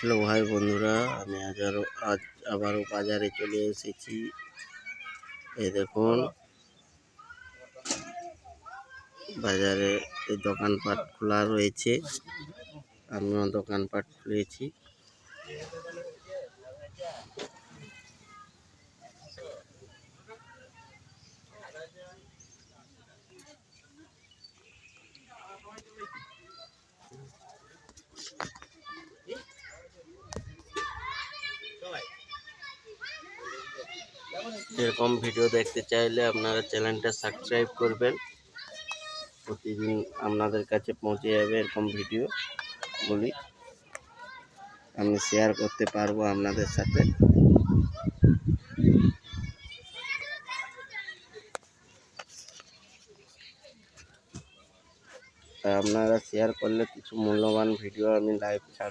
Hello ভাই বন্ধুরা, আমি আজ আবারও বাজারে চলে এসেছি। এই দেখুন, বাজারে এই দোকানপাট খোলা রয়েছে। আমিও দোকানপাট খুলেছি। এরকম ভিডিও দেখতে চাইলে আপনারা চ্যানেলটা সাবস্ক্রাইব করবেন। প্রতিদিন আপনাদের কাছে পৌঁছে যাবে এরকম ভিডিওগুলি, আমি শেয়ার করতে পারবো আপনাদের সাথে। আপনারা শেয়ার করলে কিছু মূল্যবান ভিডিও আমি লাইভ ছাড়ব।